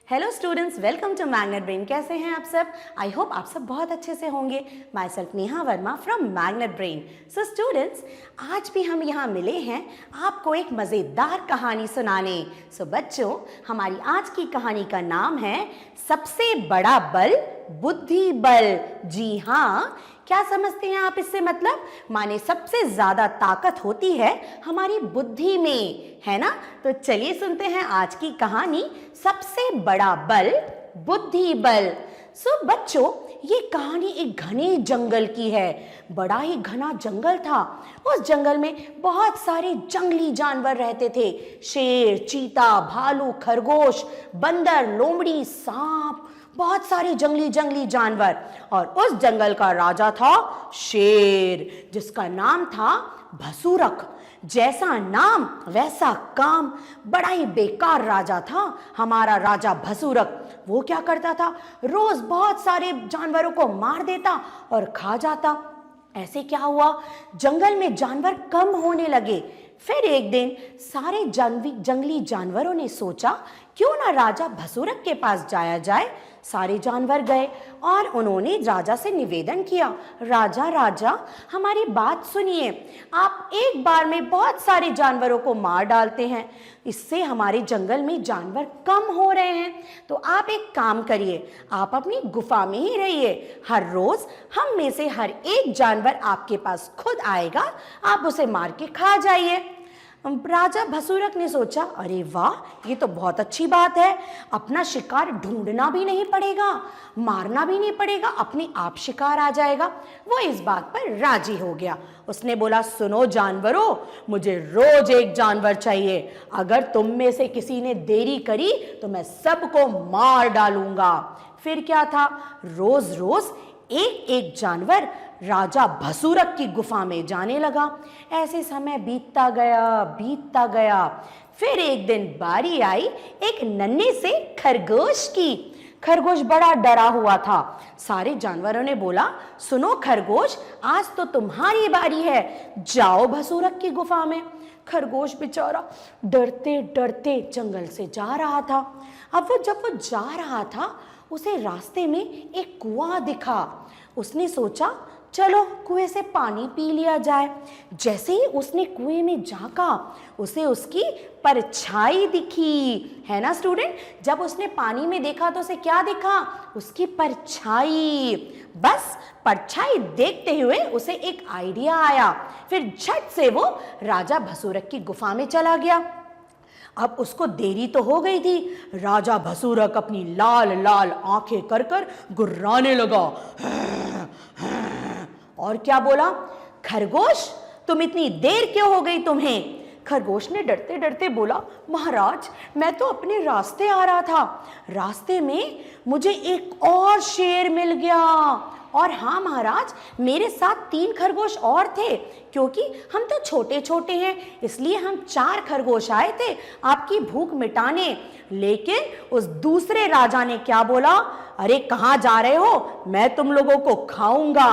Hello students, welcome to Magnet Brain. कैसे हैं आप सब? आई होप आप सब बहुत अच्छे से होंगे। My self Neha Verma from magnet brain. So students, आज भी हम यहाँ मिले हैं आपको एक मज़ेदार कहानी सुनाने। सो बच्चों, हमारी आज की कहानी का नाम है सबसे बड़ा बल बुद्धि बल। जी हाँ, क्या समझते हैं आप इससे? मतलब माने सबसे ज्यादा ताकत होती है हमारी बुद्धि में, है ना? तो चलिए सुनते हैं आज की कहानी सबसे बड़ा बल बुद्धि बल। सो बच्चों, ये कहानी एक घने जंगल की है। बड़ा ही घना जंगल था। उस जंगल में बहुत सारे जंगली जानवर रहते थे। शेर, चीता, भालू, खरगोश, बंदर, लोमड़ी, सांप, बहुत सारे जंगली जानवर। और उस जंगल का राजा था शेर, जिसका नाम था भसूरक। जैसा नाम वैसा काम। बड़ा ही बेकार राजा था हमारा राजा भसूरक। वो क्या करता था? रोज बहुत सारे जानवरों को मार देता और खा जाता। ऐसे क्या हुआ? जंगल में जानवर कम होने लगे। फिर एक दिन सारे जंगली जानवरों ने सोचा, क्यों ना राजा भसूरक के पास जाया जाए। सारे जानवर गए और उन्होंने राजा से निवेदन किया, राजा राजा हमारी बात सुनिए। आप एक बार में बहुत सारे जानवरों को मार डालते हैं, इससे हमारे जंगल में जानवर कम हो रहे हैं। तो आप एक काम करिए, आप अपनी गुफा में ही रहिए। हर रोज हम में से हर एक जानवर आपके पास खुद आएगा, आप उसे मार के खा जाइए। राजा भसूरक ने सोचा, अरे वाह, ये तो बहुत अच्छी बात है। अपना शिकार ढूंढना भी नहीं पड़ेगा, मारना भी नहीं पड़ेगा, अपने आप शिकार आ जाएगा। वो इस बात पर राजी हो गया। उसने बोला, सुनो जानवरों, मुझे रोज एक जानवर चाहिए। अगर तुम में से किसी ने देरी करी तो मैं सबको मार डालूंगा। फिर क्या था? रोज रोज एक एक जानवर राजा भसूरक की गुफा में जाने लगा। ऐसे समय बीतता गया। फिर एक दिन बारी आई एक नन्हे से खरगोश की। खरगोश बड़ा डरा हुआ था। सारे जानवरों ने बोला, सुनो खरगोश, आज तो तुम्हारी बारी है, जाओ भसूरक की गुफा में। खरगोश बेचारा डरते डरते जंगल से जा रहा था। अब जब वो जा रहा था, उसे रास्ते में एक कुआं दिखा। उसने सोचा, चलो कुएं से पानी पी लिया जाए। जैसे ही उसने कुएं में झांका, उसे उसकी परछाई दिखी, है ना स्टूडेंट? जब उसने पानी में देखा तो उसे क्या दिखा? उसकी परछाई। बस परछाई देखते हुए उसे एक आइडिया आया। फिर झट से वो राजा भसूरक की गुफा में चला गया। अब उसको देरी तो हो गई थी। राजा भसूरक अपनी लाल लाल आंखें कर कर गुर्राने लगा और क्या बोला, खरगोश तुम इतनी देर क्यों हो गई तुम्हें? खरगोश ने डरते डरते बोला, महाराज मैं तो अपने रास्ते आ रहा था, रास्ते में मुझे एक और शेर मिल गया। और हाँ महाराज, मेरे साथ 3 खरगोश और थे, क्योंकि हम तो छोटे छोटे हैं, इसलिए हम 4 खरगोश आए थे आपकी भूख मिटाने। लेकिन उस दूसरे राजा ने क्या बोला, अरे कहाँ जा रहे हो, मैं तुम लोगों को खाऊंगा।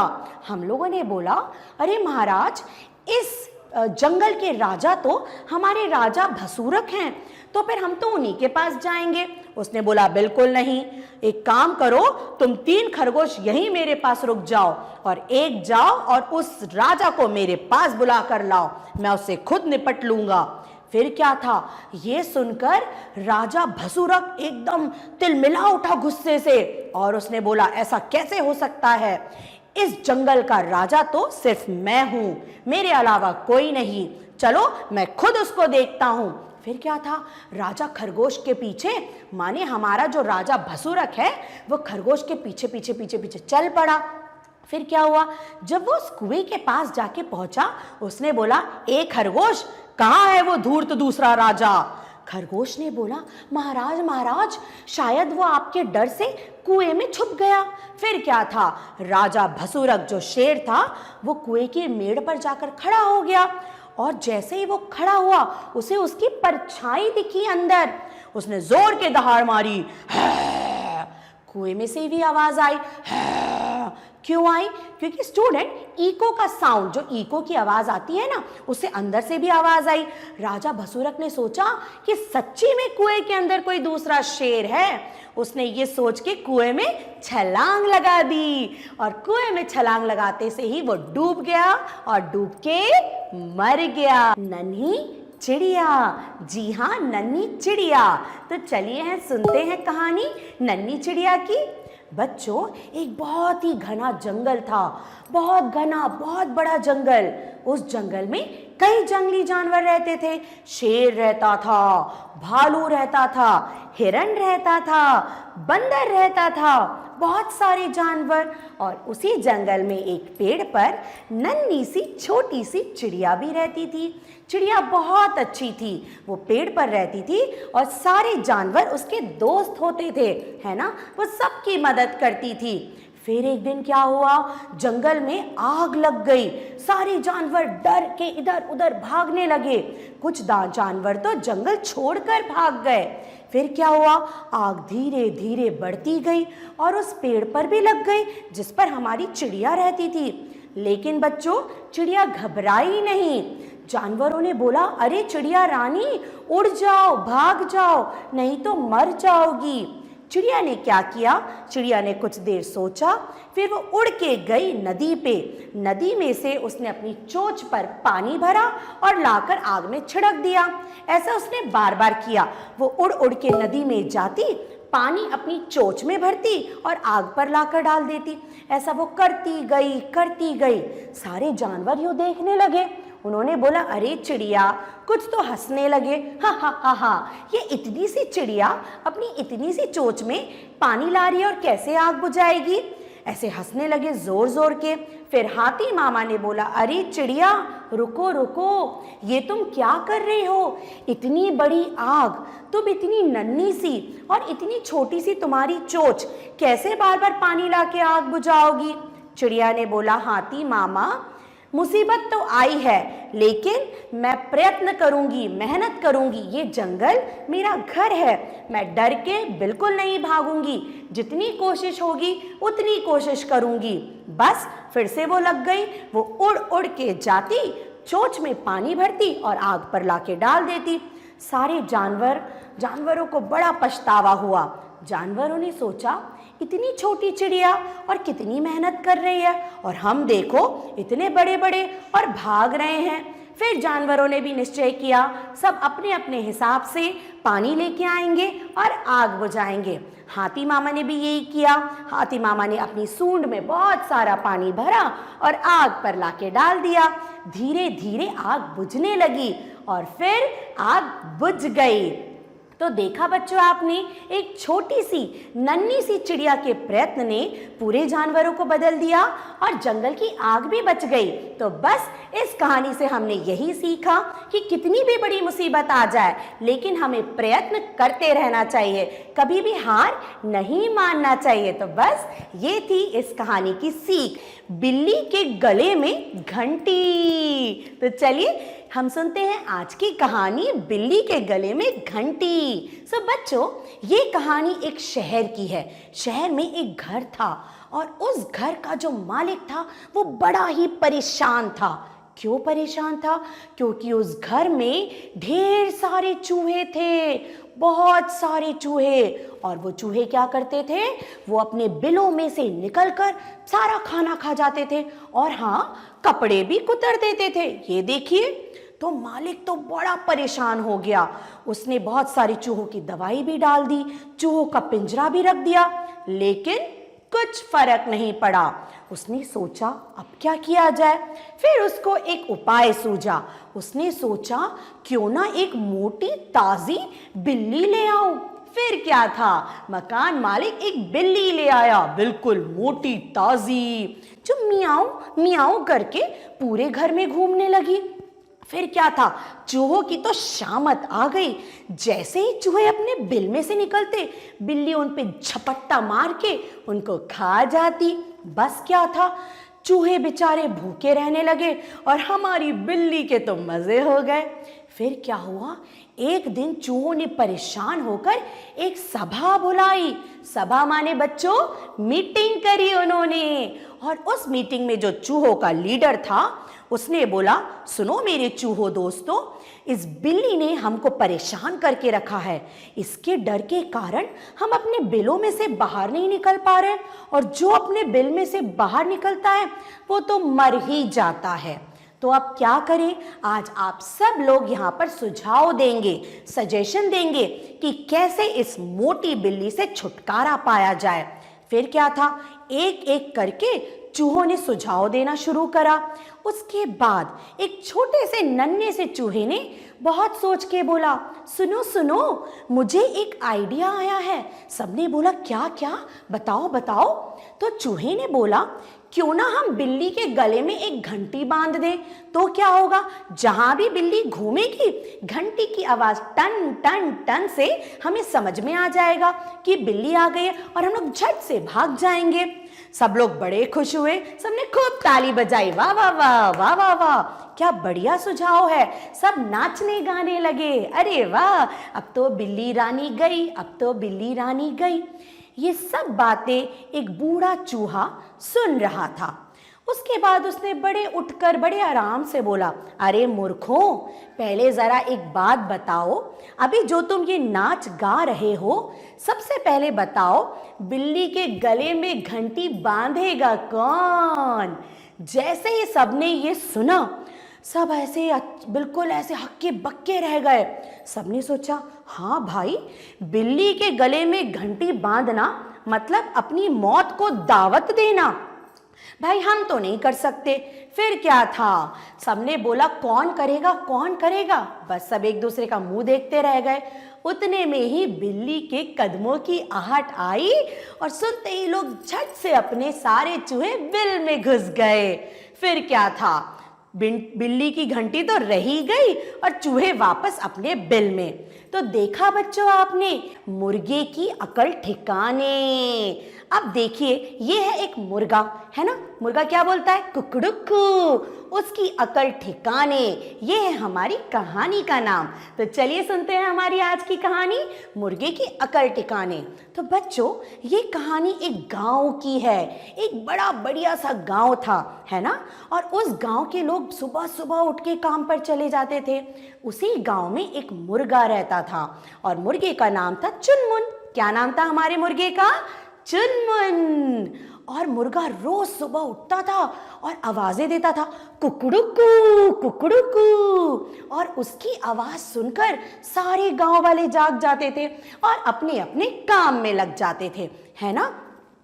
हम लोगों ने बोला, अरे महाराज, इस जंगल के राजा तो हमारे राजा भसूरक हैं, तो फिर हम तो उन्हीं के पास जाएंगे। उसने बोला, बिल्कुल नहीं, एक काम करो, तुम 3 खरगोश यहीं मेरे पास रुक जाओ और एक जाओ और उस राजा को मेरे पास बुला कर लाओ, मैं उससे खुद निपट लूंगा। फिर क्या था? ये सुनकर राजा भसूरक एकदम तिलमिला उठा गुस्से से और उसने बोला, ऐसा कैसे हो सकता है? इस जंगल का राजा तो सिर्फ मैं हूं, मेरे अलावा कोई नहीं। चलो मैं खुद उसको देखता हूं। फिर क्या था? राजा खरगोश के पीछे, माने हमारा जो राजा भसूरक है, वो खरगोश के पीछे पीछे पीछे पीछे चल पड़ा। फिर क्या हुआ? जब वो उस कुएं के पास जाके पहुंचा, उसने बोला, ए खरगोश, कहाँ है वो धूर्त दूसरा राजा? खरगोश ने बोला, महाराज महाराज, शायद वो आपके डर से कुएं में छुप गया। फिर क्या था? राजा भसूरक जो शेर था, वो कुएं की मेड़ पर जाकर खड़ा हो गया और जैसे ही वो खड़ा हुआ, उसे उसकी परछाई दिखी अंदर। उसने जोर के दहाड़ मारी, कुएं में से भी आवाज आई, क्यों आई? क्योंकि स्टूडेंट इको का साउंड, जो इको की आवाज आती है ना, उससे अंदर से भी आवाज आई। राजा भसूरक ने सोचा कि सच्ची में कुएं के अंदर कोई दूसरा शेर है। उसने ये सोच के कुएं में छलांग लगा दी और कुएं में छलांग लगाते से ही वो डूब गया और डूब के मर गया। नन्ही चिड़िया, जी हाँ, नन्ही चिड़िया। तो चलिए हैं सुनते हैं कहानी नन्ही चिड़िया की। बच्चों, एक बहुत ही घना जंगल था, बहुत घना, बहुत बड़ा जंगल। उस जंगल में कई जंगली जानवर रहते थे। शेर रहता था, भालू रहता था, हिरण रहता था, बंदर रहता था, बहुत सारे जानवर। और उसी जंगल में एक पेड़ पर नन्ही सी छोटी सी चिड़िया भी रहती थी। चिड़िया बहुत अच्छी थी, वो पेड़ पर रहती थी और सारे जानवर उसके दोस्त होते थे, है ना, वो सबकी मदद करती थी। फिर एक दिन क्या हुआ, जंगल में आग लग गई। सारे जानवर डर के इधर उधर भागने लगे। कुछ जानवर तो जंगल छोड़कर भाग गए। फिर क्या हुआ, आग धीरे धीरे बढ़ती गई और उस पेड़ पर भी लग गई जिस पर हमारी चिड़िया रहती थी। लेकिन बच्चों, चिड़िया घबराई नहीं। जानवरों ने बोला, अरे चिड़िया रानी, उड़ जाओ, भाग जाओ, नहीं तो मर जाओगी। चिड़िया ने क्या किया, चिड़िया ने कुछ देर सोचा, फिर वो उड़ के गई नदी पे। नदी में से उसने अपनी चोंच पर पानी भरा और लाकर आग में छिड़क दिया। ऐसा उसने बार बार किया। वो उड़ उड़ के नदी में जाती, पानी अपनी चोंच में भरती और आग पर लाकर डाल देती। ऐसा वो करती गई करती गई। सारे जानवर यूं देखने लगे। उन्होंने बोला, अरे चिड़िया, कुछ तो हंसने लगे। हा हा हा हा, ये इतनी सी चिड़िया अपनी इतनी सी चोंच में पानी ला रही है और कैसे आग बुझाएगी? ऐसे हंसने लगे जोर जोर के। फिर हाथी मामा ने बोला, अरे चिड़िया, रुको रुको, ये तुम क्या कर रहे हो? इतनी बड़ी आग, तुम इतनी नन्ही सी और इतनी छोटी सी तुम्हारी चोंच, कैसे बार बार पानी लाके आग बुझाओगी? चिड़िया ने बोला, हाथी मामा, मुसीबत तो आई है, लेकिन मैं प्रयत्न करूंगी, मेहनत करूंगी। ये जंगल मेरा घर है, मैं डर के बिल्कुल नहीं भागूंगी। जितनी कोशिश होगी उतनी कोशिश करूंगी। बस फिर से वो लग गई। वो उड़ उड़ के जाती, चोंच में पानी भरती और आग पर लाके डाल देती। सारे जानवरों को बड़ा पछतावा हुआ। जानवरों ने सोचा, इतनी छोटी चिड़िया और कितनी मेहनत कर रही है, और हम देखो इतने बड़े बड़े और भाग रहे हैं। फिर जानवरों ने भी निश्चय किया, सब अपने अपने हिसाब से पानी लेके आएंगे और आग बुझाएंगे। हाथी मामा ने भी यही किया। हाथी मामा ने अपनी सूंड में बहुत सारा पानी भरा और आग पर लाके डाल दिया। धीरे धीरे आग बुझने लगी और फिर आग बुझ गई। तो देखा बच्चों आपने, एक छोटी सी नन्ही सी चिड़िया के प्रयत्न ने पूरे जानवरों को बदल दिया और जंगल की आग भी बच गई। तो बस इस कहानी से हमने यही सीखा कि कितनी भी बड़ी मुसीबत आ जाए, लेकिन हमें प्रयत्न करते रहना चाहिए, कभी भी हार नहीं मानना चाहिए। तो बस ये थी इस कहानी की सीख, बिल्ली के गले में घंटी। तो चलिए हम सुनते हैं आज की कहानी, बिल्ली के गले में घंटी। सो बच्चों, ये कहानी एक शहर की है। शहर में एक घर था और उस घर का जो मालिक था वो बड़ा ही परेशान था। क्यों परेशान था? क्योंकि उस घर में ढेर सारे चूहे थे, बहुत सारे चूहे। और वो चूहे क्या करते थे, वो अपने बिलों में से निकलकर सारा खाना खा जाते थे और हाँ, कपड़े भी कुतर देते थे। ये देखिए, तो मालिक तो बड़ा परेशान हो गया। उसने बहुत सारी चूहों की दवाई भी डाल दी, चूहों का पिंजरा भी रख दिया, लेकिन कुछ फर्क नहीं पड़ा। उसने सोचा अब क्या किया जाए। फिर उसको एक उपाय सूझा। उसने सोचा क्यों ना एक मोटी ताजी बिल्ली ले आऊं। फिर क्या था, मकान मालिक एक बिल्ली ले आया, बिल्कुल मोटी ताजी, जो मियाऊ मियाऊ करके पूरे घर में घूमने लगी। फिर क्या था, चूहों की तो शामत आ गई। जैसे ही चूहे अपने बिल में से निकलते, बिल्ली उन पे झपट्टा मार के उनको खा जाती। बस क्या था, चूहे बेचारे भूखे रहने लगे और हमारी बिल्ली के तो मजे हो गए। फिर क्या हुआ, एक दिन चूहों ने परेशान होकर एक सभा बुलाई। सभा माने बच्चों मीटिंग करी उन्होंने, और उस मीटिंग में जो चूहों का लीडर था उसने बोला, सुनो मेरे चूहों दोस्तों, इस बिल्ली ने हमको परेशान करके रखा है। इसके डर के कारण हम अपने बिलों में से बाहर नहीं निकल पा रहे, और जो अपने बिल में से बाहर निकलता है वो तो मर ही जाता है। तो अब क्या करें? आज आप सब लोग यहाँ पर सुझाव देंगे, सजेशन देंगे कि कैसे इस मोटी बिल्ली से छुटकारा पाया जाए। फिर क्या था, एक एक करके चूहों ने सुझाव देना शुरू करा। उसके बाद एक छोटे से नन्हे से चूहे ने बहुत सोच के बोला, सुनो सुनो, मुझे एक आइडिया आया है। सबने बोला, क्या क्या, बताओ बताओ। तो चूहे ने बोला, क्यों ना हम बिल्ली के गले में एक घंटी बांध दें, तो क्या होगा, जहां भी बिल्ली घूमेगी घंटी की आवाज टन टन टन से हमें समझ में आ जाएगा कि बिल्ली आ गई है, और हम लोग झट से भाग जाएंगे। सब लोग बड़े खुश हुए, सबने खूब ताली बजाई, वाह वाह वाह वाह वाह वाह, क्या बढ़िया सुझाव है। सब नाचने गाने लगे, अरे वाह, अब तो बिल्ली रानी गई, अब तो बिल्ली रानी गई। ये सब बातें एक बूढ़ा चूहा सुन रहा था। उसके बाद उसने बड़े उठकर बड़े आराम से बोला, अरे मूर्खों, पहले जरा एक बात बताओ, अभी जो तुम ये नाच गा रहे हो, सबसे पहले बताओ बिल्ली के गले में घंटी बांधेगा कौन? जैसे ही सबने ये सुना, सब ऐसे बिल्कुल ऐसे हक्के बक्के रह गए। सबने सोचा, हाँ भाई, बिल्ली के गले में घंटी बांधना मतलब अपनी मौत को दावत देना। भाई हम तो नहीं कर सकते। फिर क्या था, सबने बोला, कौन करेगा कौन करेगा। बस सब एक दूसरे का मुंह देखते रह गए। उतने में ही बिल्ली के कदमों की आहट आई, और सुनते ही लोग झट से अपने सारे चूहे बिल में घुस गए। फिर क्या था, बिल्ली की घंटी तो रही गई और चूहे वापस अपने बिल में। तो देखा बच्चों आपने, मुर्गे की अकल ठिकाने। अब देखिए, ये है एक मुर्गा, है ना, मुर्गा क्या बोलता है, कुकड़ुक्कू, उसकी अकल ठिकाने। ये है हमारी कहानी का नाम। तो चलिए सुनते हैं हमारी आज की कहानी, मुर्गे की अकल ठिकाने। तो बच्चों, ये कहानी एक गांव की है। एक बड़ा बढ़िया सा गांव था, है ना, और उस गांव के लोग सुबह सुबह उठ के काम पर चले जाते थे। उसी गांव में एक मुर्गा रहता था, और मुर्गे का नाम था चुनमुन। क्या नाम था हमारे मुर्गे का? चुनमुन। और मुर्गा रोज सुबह उठता था और आवाजें देता था, कुकड़ुकू कुकड़ुकू, और उसकी आवाज सुनकर सारे गांव वाले जाग जाते थे और अपने अपने काम में लग जाते थे, है ना।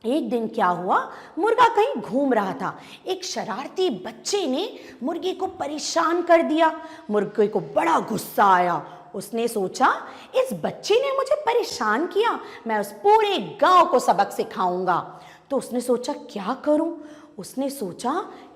एक दिन क्या हुआ, मुर्गा कहीं घूम रहा था। एक शरारती बच्चे ने मुर्गे को परेशान कर दिया। मुर्गे को बड़ा गुस्सा आया। उसने सोचा, इस बच्चे ने मुझे परेशान किया, मैं उस पूरे गांव को सबक सिखाऊंगा। तो उसने सोचा, क्या करूं? उसने सोचा,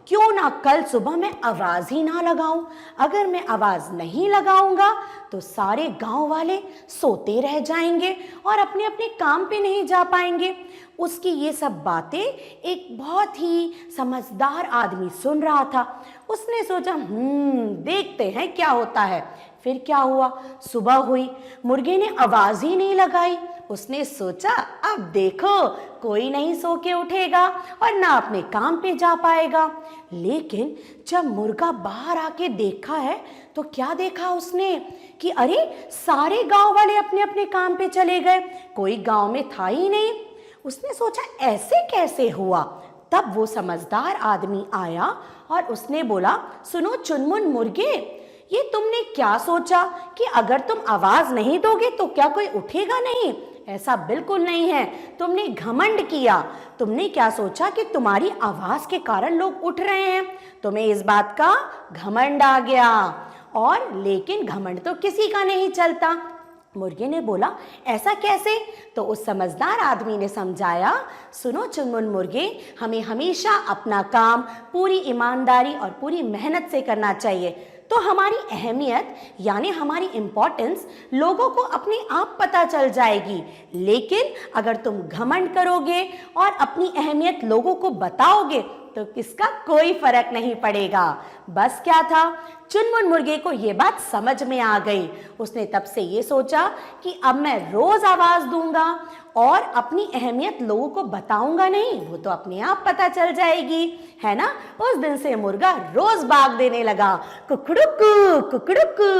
क्यों ना कल सुबह मैं आवाज ही ना लगाऊं। अगर मैं आवाज नहीं लगाऊंगा तो सारे गांव वाले सोते रह जाएंगे और अपने अपने काम पे नहीं जा पाएंगे। उसकी ये सब बातें एक बहुत ही समझदार आदमी सुन रहा था। उसने सोचा, देखते हैं क्या होता है। फिर क्या हुआ, सुबह हुई, मुर्गे ने आवाज ही नहीं लगाई। उसने सोचा, अब देखो कोई नहीं सो के उठेगा और ना अपने काम पे जा पाएगा। लेकिन जब मुर्गा बाहर आके देखा है तो क्या देखा उसने कि अरे सारे गांव वाले अपने अपने काम पे चले गए, कोई गांव में था ही नहीं। उसने सोचा, ऐसे कैसे हुआ। तब वो समझदार आदमी आया और उसने बोला, सुनो चुनमुन मुर्गे, ये तुमने क्या सोचा कि अगर तुम आवाज नहीं दोगे तो क्या कोई उठेगा नहीं? ऐसा बिल्कुल नहीं है, तुमने घमंड किया। तुमने क्या सोचा कि तुम्हारी आवाज के कारण लोग उठ रहे हैं, तुम्हें इस बात का घमंड आ गया। और लेकिन घमंड तो किसी का नहीं चलता। मुर्गे ने बोला, ऐसा कैसे? तो उस समझदार आदमी ने समझाया, सुनो चुनमुन मुर्गे, हमें हमेशा अपना काम पूरी ईमानदारी और पूरी मेहनत से करना चाहिए। तो हमारी अहमियत यानी हमारी इम्पोर्टेंस लोगों को अपने आप पता चल जाएगी। लेकिन अगर तुम घमंड करोगे और अपनी अहमियत लोगों को बताओगे तो किसका कोई फर्क नहीं पड़ेगा। बस क्या था, चुनमुन मुर्गे को ये बात समझ में आ गई। उसने तब से ये सोचा कि अब मैं रोज आवाज दूंगा और अपनी अहमियत लोगों को बताऊंगा नहीं, वो तो अपने आप पता चल जाएगी, है ना। उस दिन से मुर्गा रोज भाग देने लगा, कुकड़ुकू कुकड़ुकू,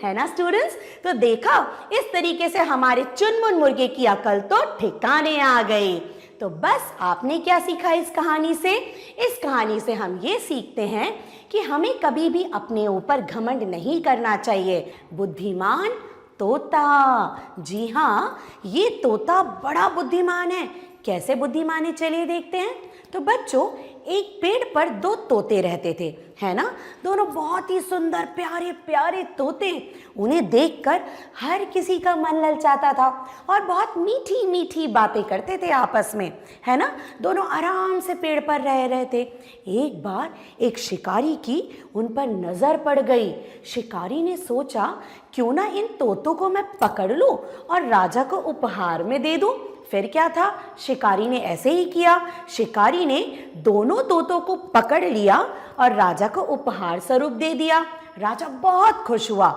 है ना स्टूडेंट्स। तो देखा, इस तरीके से हमारे चुनमुन मुर्गे की अकल तो ठिकाने आ गई। तो बस आपने क्या सीखा इस कहानी से? इस कहानी से हम ये सीखते हैं कि हमें कभी भी अपने ऊपर घमंड नहीं करना चाहिए। बुद्धिमान तोता, जी हाँ, ये तोता बड़ा बुद्धिमान है। कैसे बुद्धिमान है, चलिए देखते हैं। तो बच्चों, एक पेड़ पर दो तोते रहते थे, है ना। दोनों बहुत ही सुंदर प्यारे प्यारे तोते। उन्हें देखकर हर किसी का मन ललचाता था और बहुत मीठी मीठी बातें करते थे आपस में, है ना। दोनों आराम से पेड़ पर रह रहे थे। एक बार एक शिकारी की उन पर नजर पड़ गई। शिकारी ने सोचा, क्यों ना इन तोतों को मैं पकड़ लूं और राजा को उपहार में दे दूं। फिर क्या था, शिकारी ने ऐसे ही किया। शिकारी ने दोनों तोतों को पकड़ लिया और राजा को उपहार स्वरूप दे दिया। राजा बहुत खुश हुआ।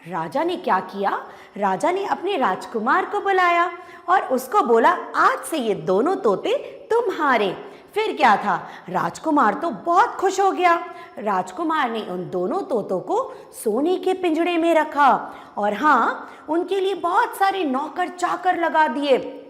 राजा ने क्या किया, राजा ने अपने राजकुमार को बुलाया और उसको बोला, आज से ये दोनों तोते तुम्हारे। फिर क्या था, राजकुमार तो बहुत खुश हो गया। राजकुमार ने उन दोनों तोतों को सोने के पिंजड़े में रखा और हाँ, उनके लिए बहुत सारे नौकर चाकर लगा दिए।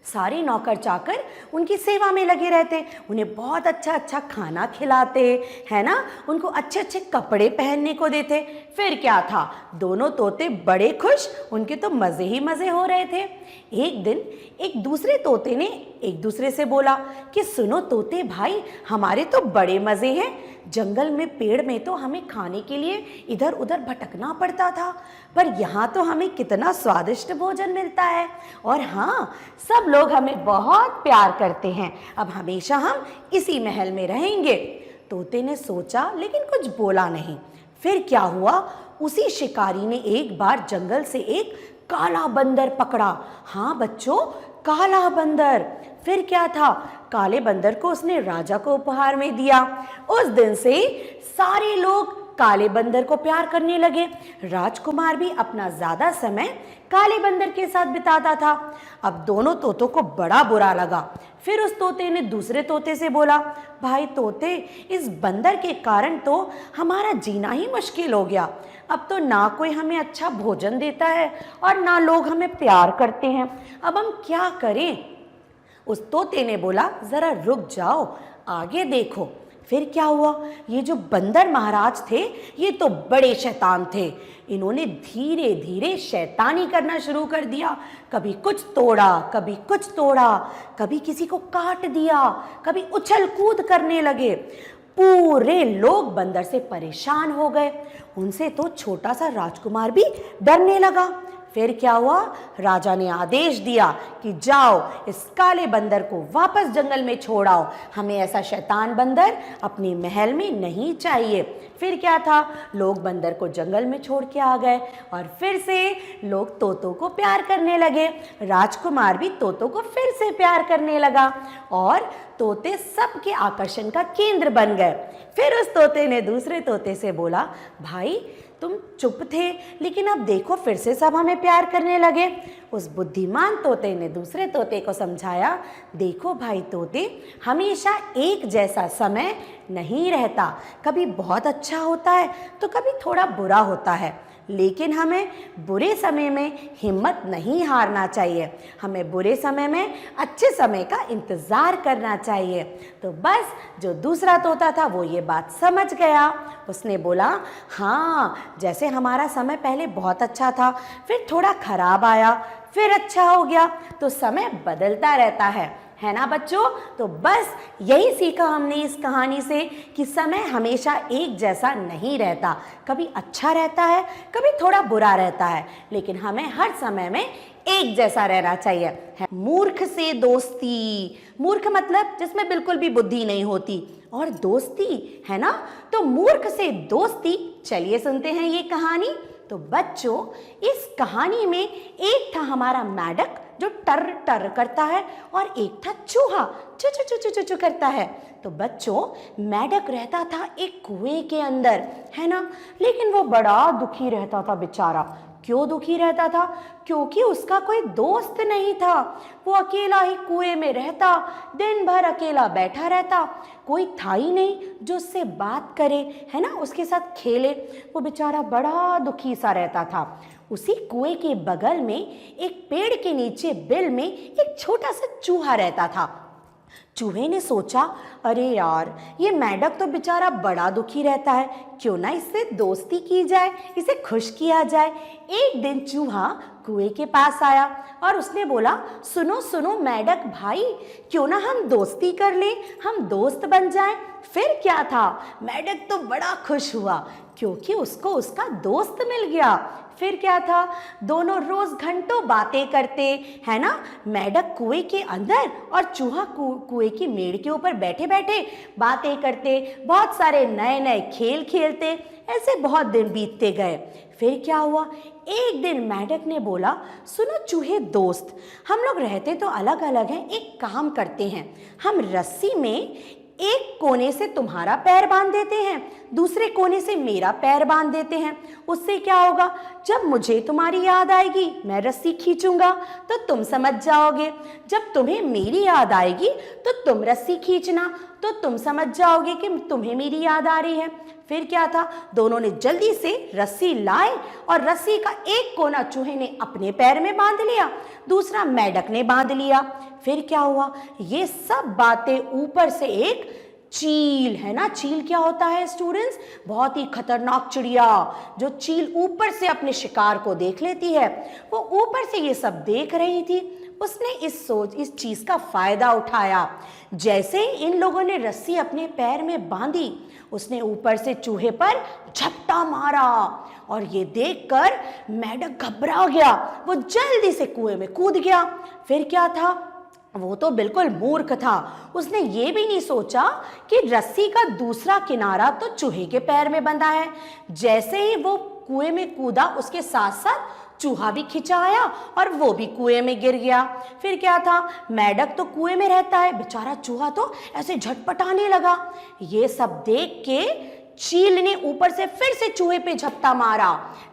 सारे नौकर चाकर उनकी सेवा में लगे रहते, उन्हें बहुत अच्छा अच्छा खाना खिलाते, है ना। उनको अच्छे अच्छे कपड़े पहनने को देते। फिर क्या था, दोनों तोते बड़े खुश, उनके तो मज़े ही मज़े हो रहे थे। एक दिन एक दूसरे तोते ने एक दूसरे से बोला कि सुनो तोते भाई, हमारे तो बड़े मज़े हैं। जंगल में पेड़ में तो हमें खाने के लिए इधर उधर भटकना पड़ता था, पर यहाँ तो हमें कितना स्वादिष्ट भोजन मिलता है और हाँ, सब लोग हमें बहुत प्यार करते हैं। अब हमेशा हम इसी महल में रहेंगे। तोते ने सोचा लेकिन कुछ बोला नहीं। फिर क्या हुआ, उसी शिकारी ने एक बार जंगल से एक काला बंदर पकड़ा। हाँ बच्चों, काला बंदर। फिर क्या था, काले बंदर को उसने राजा को उपहार में दिया। उस दिन से सारे लोग काले बंदर को प्यार करने लगे। राजकुमार भी अपना ज्यादा समय काले बंदर के साथ बिताता था। अब दोनों तोतों को बड़ा बुरा लगा। फिर उस तोते ने दूसरे तोते से बोला, भाई तोते, इस बंदर के कारण तो हमारा जीना ही मुश्किल हो गया। अब तो ना कोई हमें अच्छा भोजन देता है और ना लोग हमें प्यार करते हैं। अब हम क्या करें? उस तोते ने बोला, जरा रुक जाओ, आगे देखो। फिर क्या हुआ, ये जो बंदर महाराज थे, ये तो बड़े शैतान थे। इन्होंने धीरे धीरे शैतानी करना शुरू कर दिया। कभी कुछ तोड़ा, कभी कुछ तोड़ा, कभी किसी को काट दिया, कभी उछल कूद करने लगे। पूरे लोग बंदर से परेशान हो गए। उनसे तो छोटा सा राजकुमार भी डरने लगा। फिर क्या हुआ, राजा ने आदेश दिया कि जाओ, इस काले बंदर को वापस जंगल में छोड़ आओ। हमें ऐसा शैतान बंदर अपने महल में नहीं चाहिए। फिर क्या था, लोग बंदर को जंगल में छोड़ के आ गए और फिर से लोग तोतों को प्यार करने लगे। राजकुमार भी तोतों को फिर से प्यार करने लगा और तोते सबके आकर्षण का केंद्र बन गए। फिर उस तोते ने दूसरे तोते से बोला, भाई तुम चुप थे, लेकिन अब देखो फिर से सब हमें प्यार करने लगे। उस बुद्धिमान तोते ने दूसरे तोते को समझाया, देखो भाई तोते, हमेशा एक जैसा समय नहीं रहता। कभी बहुत अच्छा होता है तो कभी थोड़ा बुरा होता है, लेकिन हमें बुरे समय में हिम्मत नहीं हारना चाहिए। हमें बुरे समय में अच्छे समय का इंतज़ार करना चाहिए। तो बस जो दूसरा तोता था वो ये बात समझ गया। उसने बोला, हाँ, जैसे हमारा समय पहले बहुत अच्छा था, फिर थोड़ा खराब आया, फिर अच्छा हो गया, तो समय बदलता रहता है ना बच्चों। तो बस यही सीखा हमने इस कहानी से कि समय हमेशा एक जैसा नहीं रहता। कभी अच्छा रहता है, कभी थोड़ा बुरा रहता है, लेकिन हमें हर समय में एक जैसा रहना चाहिए। मूर्ख से दोस्ती, मूर्ख मतलब जिसमें बिल्कुल भी बुद्धि नहीं होती, और दोस्ती, है ना। तो मूर्ख से दोस्ती, चलिए सुनते हैं ये कहानी। तो बच्चों, इस कहानी में एक था हमारा मेंढक जो टर टर करता है, और एक था चूहा चू चू चू चू चू चू करता है। तो बच्चों, मेंढक रहता था एक कुएं के अंदर, है ना, लेकिन वो बड़ा दुखी रहता था बेचारा। क्यों दुखी रहता था? क्योंकि उसका कोई दोस्त नहीं था। वो अकेला ही कुएं में रहता, दिन भर अकेला बैठा रहता, कोई था ही नहीं जो उससे बात करे, है ना, उसके साथ खेले। वो बेचारा बड़ा दुखी सा रहता था। उसी कुएं के बगल में एक पेड़ के नीचे बिल में एक छोटा सा चूहा रहता था। चूहे ने सोचा, अरे यार, ये मेंढक तो बेचारा बड़ा दुखी रहता है, क्यों ना इससे दोस्ती की जाए, इसे खुश किया जाए। एक दिन चूहा कुएं के पास आया और उसने बोला, सुनो सुनो मेंढक भाई, क्यों ना हम दोस्ती कर लें, हम दोस्त बन जाएं। फिर क्या था, मेंढक तो बड़ा खुश हुआ क्योंकि उसको उसका दोस्त मिल गया। फिर क्या था, दोनों रोज घंटों बातें करते, है ना, मेंढक कुएं के अंदर और चूहा कुएं की मेड़ के ऊपर बैठे बैठे बातें करते, बहुत सारे नए नए खेल खेलते। ऐसे बहुत दिन बीतते गए। फिर क्या हुआ, एक दिन मेंढक ने बोला, सुनो चूहे दोस्त, हम लोग रहते तो अलग अलग हैं, एक काम करते हैं, हम रस्सी में एक कोने से तुम्हारा पैर बांध देते हैं, दूसरे कोने से मेरा पैर बांध देते हैं। उससे क्या होगा, जब मुझे तुम्हारी याद आएगी मैं रस्सी खींचूंगा तो तुम समझ जाओगे, जब तुम्हें मेरी याद आएगी तो तुम रस्सी खींचना तो तुम समझ जाओगे कि तुम्हें मेरी याद आ रही है। फिर क्या था, दोनों ने जल्दी से रस्सी लाए और रस्सी का एक कोना चूहे ने अपने पैर में बांध लिया, दूसरा मेंढक ने बांध लिया। फिर क्या हुआ, ये सब बातें ऊपर से एक चील, है ना, चील क्या होता है स्टूडेंट्स, बहुत ही खतरनाक चिड़िया, जो चील ऊपर से अपने शिकार को देख लेती है, वो ऊपर से ये सब देख रही थी। उसने इस चीज का फायदा उठाया। जैसे ही इन लोगों ने रस्सी अपने पैर में बांधी, उसने ऊपर से चूहे पर झपटा मारा और ये देखकर मेंढक घबरा गया, वो जल्दी से कुएं में कूद गया। फिर क्या था, वो तो बिल्कुल मूर्ख था, उसने ये भी नहीं सोचा कि रस्सी का दूसरा किनारा तो चूहे के पैर में बंधा है। जैसे ही वो कुएं में कूदा, उसके साथ साथ चूहा भी खिंचा आया और वो भी कुएं में गिर गया। फिर क्या था, मेंढक तो कुएं में रहता है, बेचारा चूहा तो ऐसे झटपटाने लगा। ये सब देख के चील ने ऊपर से फिर से चूहे पे झपटा मारा,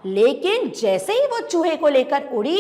लेकिन जैसे ही वो चूहे को लेकर उड़ी,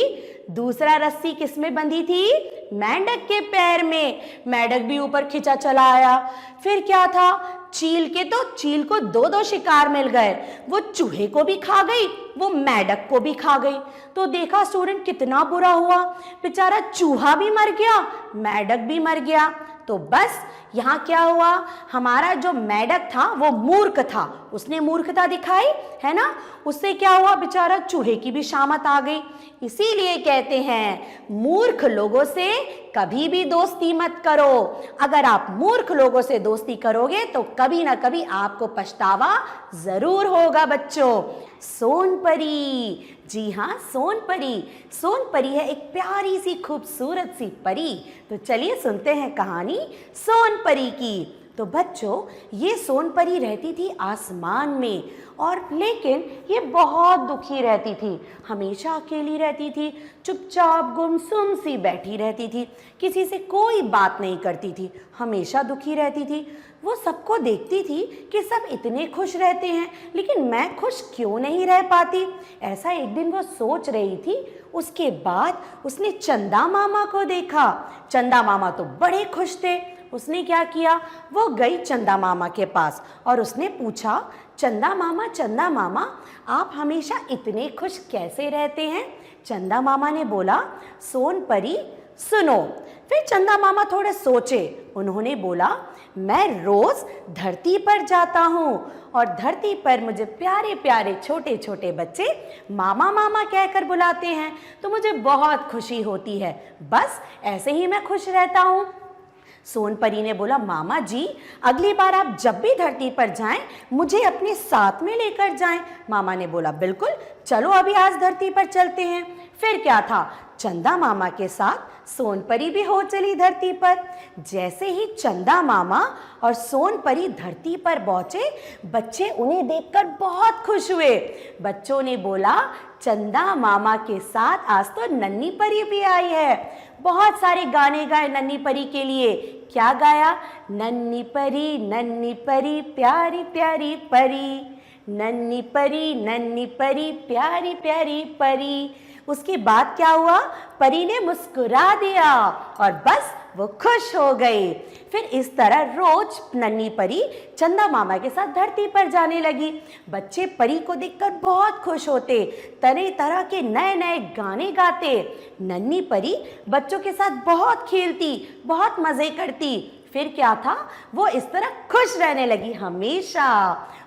दूसरा रस्सी किस में बंधी थी, मेंढक के पैर में। मेंढक भी ऊपर खिंचा चला आया। फिर क्या था, चील को दो दो शिकार मिल गए, वो चूहे को भी खा गई, वो मेंढक को भी खा गई। तो देखा स्टूडेंट, कितना बुरा हुआ, बेचारा चूहा भी मर गया, मेंढक भी मर गया। तो बस यहाँ क्या हुआ, हमारा जो मेंढक था वो मूर्ख था, उसने मूर्खता दिखाई, है ना, उससे क्या हुआ, बेचारा चूहे की भी शामत आ गई। इसीलिए कहते हैं, मूर्ख लोगों से कभी भी दोस्ती मत करो। अगर आप मूर्ख लोगों से दोस्ती करोगे तो कभी ना कभी आपको पछतावा जरूर होगा बच्चों। सोनपरी, जी हाँ, सोनपरी है एक प्यारी सी खूबसूरत सी परी। तो चलिए सुनते हैं कहानी सोनपरी की। तो बच्चों, ये सोनपरी रहती थी आसमान में, और लेकिन ये बहुत दुखी रहती थी, हमेशा अकेली रहती थी, चुपचाप गुमसुम सी बैठी रहती थी, किसी से कोई बात नहीं करती थी, हमेशा दुखी रहती थी। वो सबको देखती थी कि सब इतने खुश रहते हैं, लेकिन मैं खुश क्यों नहीं रह पाती, ऐसा एक दिन वो सोच रही थी। उसके बाद उसने चंदा मामा को देखा। चंदा मामा तो बड़े खुश थे। उसने क्या किया, वो गई चंदा मामा के पास और उसने पूछा, चंदा मामा, आप हमेशा इतने खुश कैसे रहते हैं? चंदा मामा ने बोला, सोनपरी सुनो। फिर चंदा मामा थोड़े सोचे, उन्होंने बोला, मैं रोज धरती पर जाता हूँ और धरती पर मुझे प्यारे प्यारे छोटे छोटे बच्चे मामा मामा कहकर बुलाते हैं, तो मुझे बहुत खुशी होती है, बस ऐसे ही मैं खुश रहता हूँ। सोनपरी ने बोला, मामा जी, अगली बार आप जब भी धरती पर जाएं, मुझे अपने साथ में लेकर जाएं। मामा ने बोला, बिल्कुल, चलो अभी आज धरती पर चलते हैं। फिर क्या था, चंदा मामा के साथ सोनपरी भी हो चली धरती पर। जैसे ही चंदा मामा और सोनपरी धरती पर पहुंचे, बच्चे उन्हें देखकर बहुत खुश हुए। बच्चों ने बोला, चंदा मामा के साथ आज तो नन्ही परी भी आई है। बहुत सारे गाने गाए नन्ही परी के लिए। क्या गाया? नन्ही परी प्यारी प्यारी परी, नन्ही परी प्यारी प्यारी परी। उसके बाद क्या हुआ? परी ने मुस्कुरा दिया और बस वो खुश हो गई। फिर इस तरह रोज नन्ही परी चंदा मामा के साथ धरती पर जाने लगी। बच्चे परी को देखकर बहुत खुश होते, तरह तरह के नए नए गाने गाते। नन्ही परी बच्चों के साथ बहुत खेलती, बहुत मजे करती। फिर क्या था? वो इस तरह खुश रहने लगी हमेशा।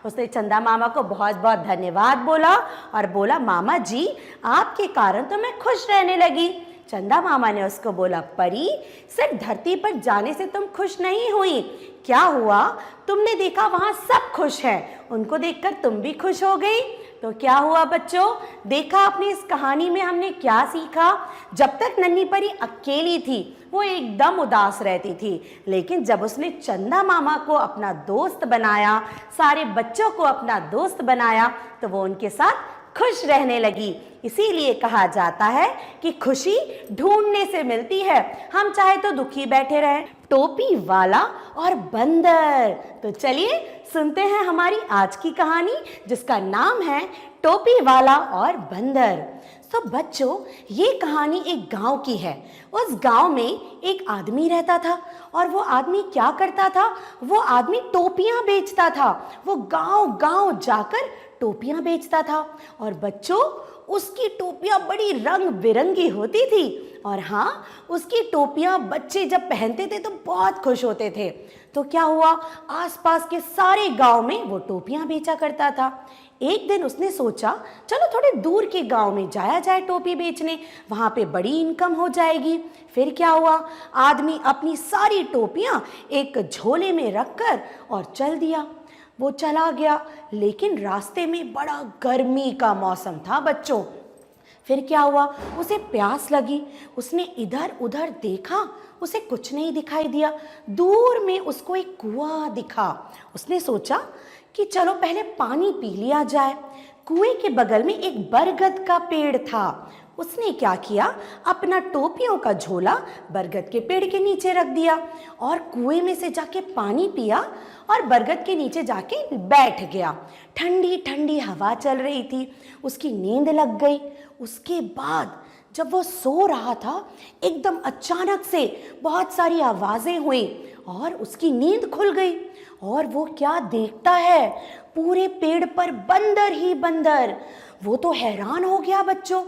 उसने चंदा मामा को बहुत बहुत धन्यवाद बोला और बोला, मामा जी आपके कारण तो मैं खुश रहने लगी। चंदा मामा ने उसको बोला, परी सिर्फ धरती पर जाने से तुम खुश नहीं हुई, क्या हुआ? तुमने देखा वहां सब खुश हैं, उनको देखकर तुम भी खुश हो गई। तो क्या हुआ बच्चों? देखा आपने इस कहानी में हमने क्या सीखा? जब तक नन्ही परी अकेली थी वो एकदम उदास रहती थी, लेकिन जब उसने चंदा मामा को अपना दोस्त बनाया, सारे बच्चों को अपना दोस्त बनाया, तो वो उनके साथ खुश रहने लगी। इसीलिए कहा जाता है कि खुशी ढूंढने से मिलती है। हम चाहे तो दुखी बैठे रहें। टोपी वाला और बंदर। तो चलिए सुनते हैं हमारी आज की कहानी, जिसका नाम है टोपी वाला और बंदर। तो बच्चों, ये कहानी एक गांव की है। उस गांव में एक आदमी रहता था और वो आदमी क्या करता था? वो आदमी टोपियां बेचता था। वो गांव गांव जाकर टोपियां बेचता था। और बच्चों, उसकी टोपियां बड़ी रंग बिरंगी होती थी। और हाँ, उसकी टोपियां बच्चे जब पहनते थे तो बहुत खुश होते थे। तो क्या हुआ? आसपास के सारे गांव में वो टोपियां बेचा करता था। एक दिन उसने सोचा, चलो थोड़े दूर के गांव में जाया जाए टोपी बेचने, वहां पे बड़ी इनकम हो जाएगी। फिर क्या हुआ? आदमी अपनी सारी टोपियां एक झोले में रखकर और चल दिया। वो चला गया, लेकिन रास्ते में बड़ा गर्मी का मौसम था बच्चों। फिर क्या हुआ? उसे प्यास लगी। उसने इधर उधर देखा, उसे कुछ नहीं दिखाई दिया। दूर में उसको एक कुआं दिखा। उसने सोचा कि चलो पहले पानी पी लिया जाए। कुएं के बगल में एक बरगद का पेड़ था। उसने क्या किया? अपना टोपियों का झोला बरगद के पेड़ के नीचे रख दिया और कुएं में से जाके पानी पिया और बरगद के नीचे जाके बैठ गया। ठंडी ठंडी हवा चल रही थी, उसकी नींद लग गई। उसके बाद जब वो सो रहा था, एकदम अचानक से बहुत सारी आवाजें हुई और उसकी नींद खुल गई। और वो क्या देखता है? पूरे पेड़ पर बंदर ही बंदर। वो तो हैरान हो गया बच्चों।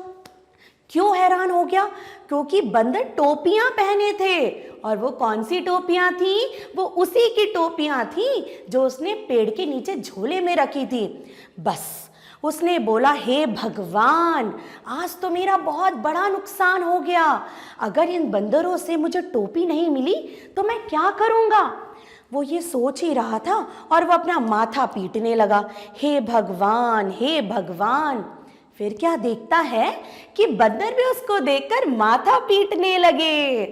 क्यों हैरान हो गया? क्योंकि बंदर टोपियां पहने थे। और वो कौन सी टोपियां थी? वो उसी की टोपियां थी जो उसने पेड़ के नीचे झोले में रखी थी। बस उसने बोला, हे भगवान, आज तो मेरा बहुत बड़ा नुकसान हो गया। अगर इन बंदरों से मुझे टोपी नहीं मिली तो मैं क्या करूँगा? वो ये सोच ही रहा था और वो अपना माथा पीटने लगा, हे भगवान, हे भगवान। फिर क्या देखता है कि बंदर भी उसको देखकर माथा पीटने लगे।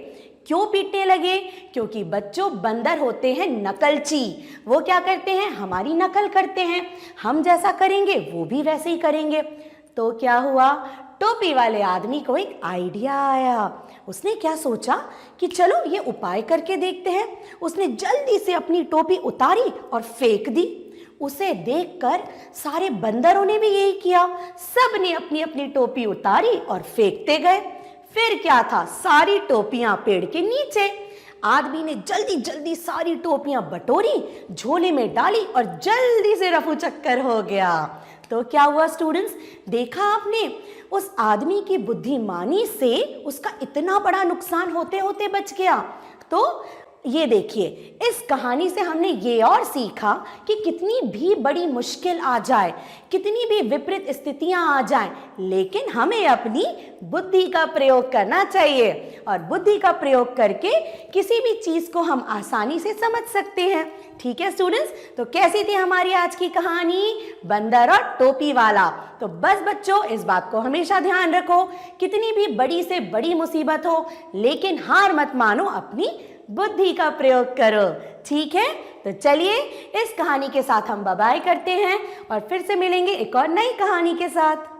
क्यों पीटने लगे? क्योंकि बच्चों, बंदर होते हैं नकलची। वो क्या करते हैं? हमारी नकल करते हैं। हम जैसा करेंगे वो भी वैसे ही करेंगे। तो क्या हुआ? टोपी वाले आदमी को एक आइडिया आया। उसने क्या सोचा कि चलो ये उपाय करके देखते हैं। उसने जल्दी से अपनी टोपी उतारी और फेंक दी। उसे देखकर सारे बंदरों ने भी यही किया। सब ने अपनी अपनी टोपी उतारी और फेंकते गए। फिर क्या था? सारी टोपियां पेड़ के नीचे। आदमी ने जल्दी जल्दी सारी टोपियां बटोरी, झोले में डाली और जल्दी से रफू चक्कर हो गया। तो क्या हुआ स्टूडेंट्स? देखा आपने? उस आदमी की बुद्धिमानी से उसका इतना बड़ा नुकसान होते होते बच गया। तो ये देखिए, इस कहानी से हमने ये और सीखा कि कितनी भी बड़ी मुश्किल आ जाए, कितनी भी विपरीत स्थितियां आ जाएं, लेकिन हमें अपनी बुद्धि का प्रयोग करना चाहिए। और बुद्धि का प्रयोग करके किसी भी चीज को हम आसानी से समझ सकते हैं। ठीक है स्टूडेंट्स? तो कैसी थी हमारी आज की कहानी, बंदर और टोपी वाला? तो बस बच्चों, इस बात को हमेशा ध्यान रखो, कितनी भी बड़ी से बड़ी मुसीबत हो, लेकिन हार मत मानो, अपनी बुद्धि का प्रयोग करो। ठीक है? तो चलिए इस कहानी के साथ हम बाय बाय करते हैं और फिर से मिलेंगे एक और नई कहानी के साथ।